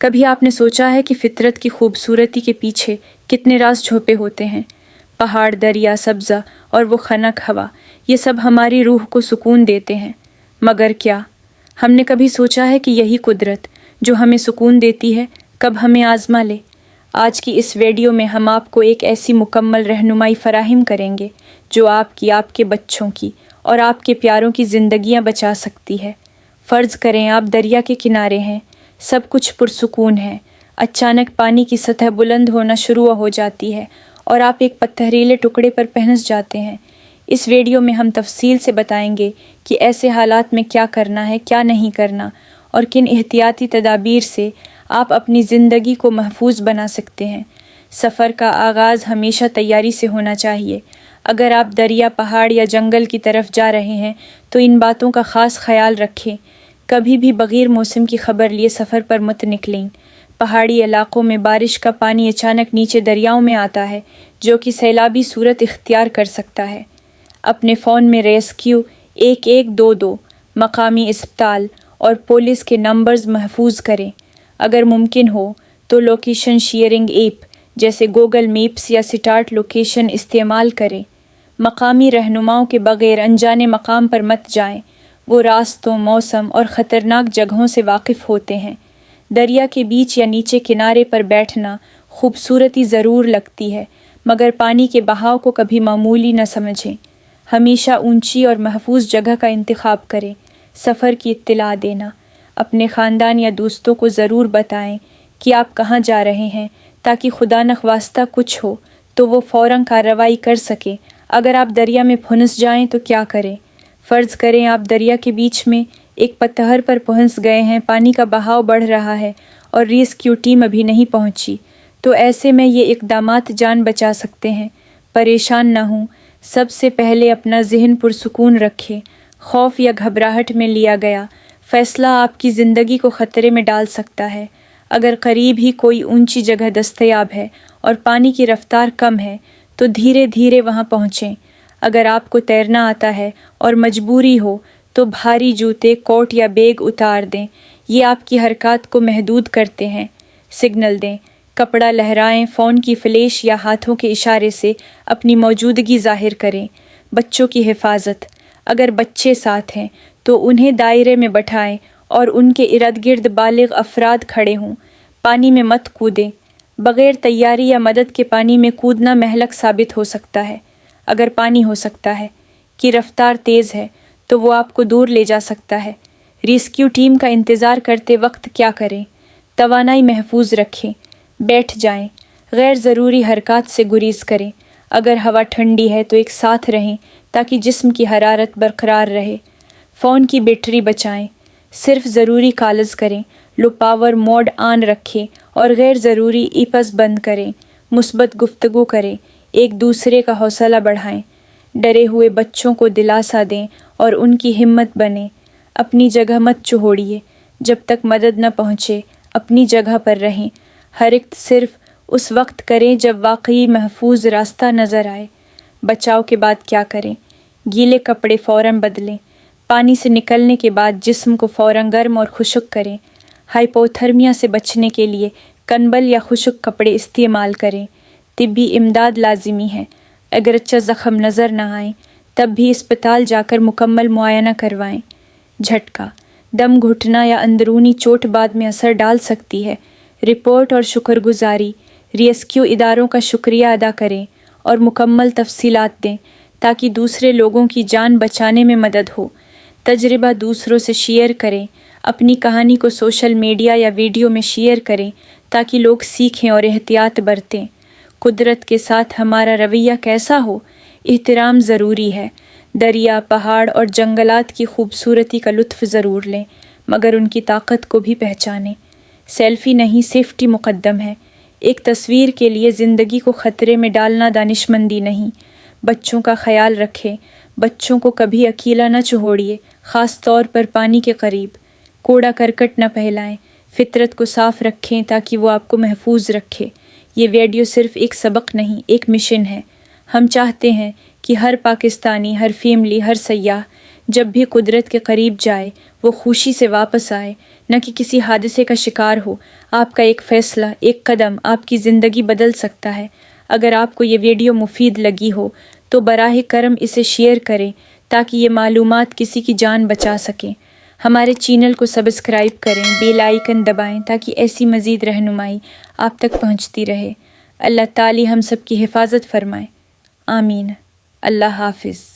کبھی آپ نے سوچا ہے کہ فطرت کی خوبصورتی کے پیچھے کتنے راز چھپے ہوتے ہیں؟ پہاڑ، دریا، سبزہ اور وہ خنک ہوا، یہ سب ہماری روح کو سکون دیتے ہیں۔ مگر کیا ہم نے کبھی سوچا ہے کہ یہی قدرت جو ہمیں سکون دیتی ہے کب ہمیں آزما لے؟ آج کی اس ویڈیو میں ہم آپ کو ایک ایسی مکمل رہنمائی فراہم کریں گے جو آپ کے بچوں کی اور آپ کے پیاروں کی زندگیاں بچا سکتی ہے۔ فرض کریں آپ دریا کے کنارے ہیں، سب کچھ پرسکون ہے، اچانک پانی کی سطح بلند ہونا شروع ہو جاتی ہے اور آپ ایک پتھریلے ٹکڑے پر پہنس جاتے ہیں۔ اس ویڈیو میں ہم تفصیل سے بتائیں گے کہ ایسے حالات میں کیا کرنا ہے، کیا نہیں کرنا، اور کن احتیاطی تدابیر سے آپ اپنی زندگی کو محفوظ بنا سکتے ہیں۔ سفر کا آغاز ہمیشہ تیاری سے ہونا چاہیے۔ اگر آپ دریا، پہاڑ یا جنگل کی طرف جا رہے ہیں تو ان باتوں کا خاص خیال رکھیں۔ کبھی بھی بغیر موسم کی خبر لیے سفر پر مت نکلیں۔ پہاڑی علاقوں میں بارش کا پانی اچانک نیچے دریاؤں میں آتا ہے، جو کہ سیلابی صورت اختیار کر سکتا ہے۔ اپنے فون میں ریسکیو 1122، مقامی اسپتال اور پولیس کے نمبرز محفوظ کریں۔ اگر ممکن ہو تو لوکیشن شیئرنگ ایپ جیسے گوگل میپس یا سٹارٹ لوکیشن استعمال کریں۔ مقامی رہنماؤں کے بغیر انجانے مقام پر مت جائیں، وہ راستوں، موسم اور خطرناک جگہوں سے واقف ہوتے ہیں۔ دریا کے بیچ یا نیچے کنارے پر بیٹھنا خوبصورتی ضرور لگتی ہے، مگر پانی کے بہاؤ کو کبھی معمولی نہ سمجھیں۔ ہمیشہ اونچی اور محفوظ جگہ کا انتخاب کریں۔ سفر کی اطلاع دینا، اپنے خاندان یا دوستوں کو ضرور بتائیں کہ آپ کہاں جا رہے ہیں، تاکہ خدا نخواستہ کچھ ہو تو وہ فوراً کارروائی کر سکیں۔ اگر آپ دریا میں پھنس جائیں تو کیا کریں؟ فرض کریں آپ دریا کے بیچ میں ایک پتھر پر پھنس گئے ہیں، پانی کا بہاؤ بڑھ رہا ہے اور ریسکیو ٹیم ابھی نہیں پہنچی، تو ایسے میں یہ اقدامات جان بچا سکتے ہیں۔ پریشان نہ ہوں، سب سے پہلے اپنا ذہن پرسکون رکھیں۔ خوف یا گھبراہٹ میں لیا گیا فیصلہ آپ کی زندگی کو خطرے میں ڈال سکتا ہے۔ اگر قریب ہی کوئی اونچی جگہ دستیاب ہے اور پانی کی رفتار کم ہے تو دھیرے دھیرے وہاں پہنچیں۔ اگر آپ کو تیرنا آتا ہے اور مجبوری ہو تو بھاری جوتے، کوٹ یا بیگ اتار دیں، یہ آپ کی حرکات کو محدود کرتے ہیں۔ سگنل دیں، کپڑا لہرائیں، فون کی فلیش یا ہاتھوں کے اشارے سے اپنی موجودگی ظاہر کریں۔ بچوں کی حفاظت، اگر بچے ساتھ ہیں تو انہیں دائرے میں بٹھائیں اور ان کے ارد گرد بالغ افراد کھڑے ہوں۔ پانی میں مت کودیں، بغیر تیاری یا مدد کے پانی میں کودنا مہلک ثابت ہو سکتا ہے۔ اگر پانی ہو سکتا ہے کہ رفتار تیز ہے تو وہ آپ کو دور لے جا سکتا ہے۔ ریسکیو ٹیم کا انتظار کرتے وقت کیا کریں؟ توانائی محفوظ رکھیں، بیٹھ جائیں، غیر ضروری حرکات سے گریز کریں۔ اگر ہوا ٹھنڈی ہے تو ایک ساتھ رہیں تاکہ جسم کی حرارت برقرار رہے۔ فون کی بیٹری بچائیں، صرف ضروری کالز کریں، لو پاور موڈ آن رکھیں اور غیر ضروری ایپس بند کریں۔ مثبت گفتگو کریں، ایک دوسرے کا حوصلہ بڑھائیں۔ ڈرے ہوئے بچوں کو دلاسا دیں اور ان کی ہمت بنیں۔ اپنی جگہ مت چھوڑیے، جب تک مدد نہ پہنچے اپنی جگہ پر رہیں۔ حرکت صرف اس وقت کریں جب واقعی محفوظ راستہ نظر آئے۔ بچاؤ کے بعد کیا کریں؟ گیلے کپڑے فوراً بدلیں۔ پانی سے نکلنے کے بعد جسم کو فوراً گرم اور خشک کریں۔ ہائپوتھرمیا سے بچنے کے لیے کنبل یا خشک کپڑے استعمال کریں۔ طبی امداد لازمی ہے، اگرچہ زخم نظر نہ آئیں تب بھی اسپتال جا کر مکمل معائنہ کروائیں۔ جھٹکا، دم گھٹنا یا اندرونی چوٹ بعد میں اثر ڈال سکتی ہے۔ رپورٹ اور شکر گزاری، ریسکیو اداروں کا شکریہ ادا کریں اور مکمل تفصیلات دیں تاکہ دوسرے لوگوں کی جان بچانے میں مدد ہو۔ تجربہ دوسروں سے شیئر کریں، اپنی کہانی کو سوشل میڈیا یا ویڈیو میں شیئر کریں تاکہ لوگ سیکھیں اور احتیاط برتیں۔ قدرت کے ساتھ ہمارا رویہ کیسا ہو؟ احترام ضروری ہے۔ دریا، پہاڑ اور جنگلات کی خوبصورتی کا لطف ضرور لیں، مگر ان کی طاقت کو بھی پہچانیں۔ سیلفی نہیں، سیفٹی مقدم ہے۔ ایک تصویر کے لیے زندگی کو خطرے میں ڈالنا دانشمندی نہیں۔ بچوں کا خیال رکھیں، بچوں کو کبھی اکیلا نہ چھوڑیے، خاص طور پر پانی کے قریب۔ کوڑا کرکٹ نہ پھیلائیں، فطرت کو صاف رکھیں تاکہ وہ آپ کو محفوظ رکھے۔ یہ ویڈیو صرف ایک سبق نہیں، ایک مشن ہے۔ ہم چاہتے ہیں کہ ہر پاکستانی، ہر فیملی، ہر سیاح جب بھی قدرت کے قریب جائے وہ خوشی سے واپس آئے، نہ کہ کسی حادثے کا شکار ہو۔ آپ کا ایک فیصلہ، ایک قدم آپ کی زندگی بدل سکتا ہے۔ اگر آپ کو یہ ویڈیو مفید لگی ہو تو براہ کرم اسے شیئر کریں تاکہ یہ معلومات کسی کی جان بچا سکیں۔ ہمارے چینل کو سبسکرائب کریں، بیل آئیکن دبائیں تاکہ ایسی مزید رہنمائی آپ تک پہنچتی رہے۔ اللہ تعالی ہم سب کی حفاظت فرمائے، آمین۔ اللہ حافظ۔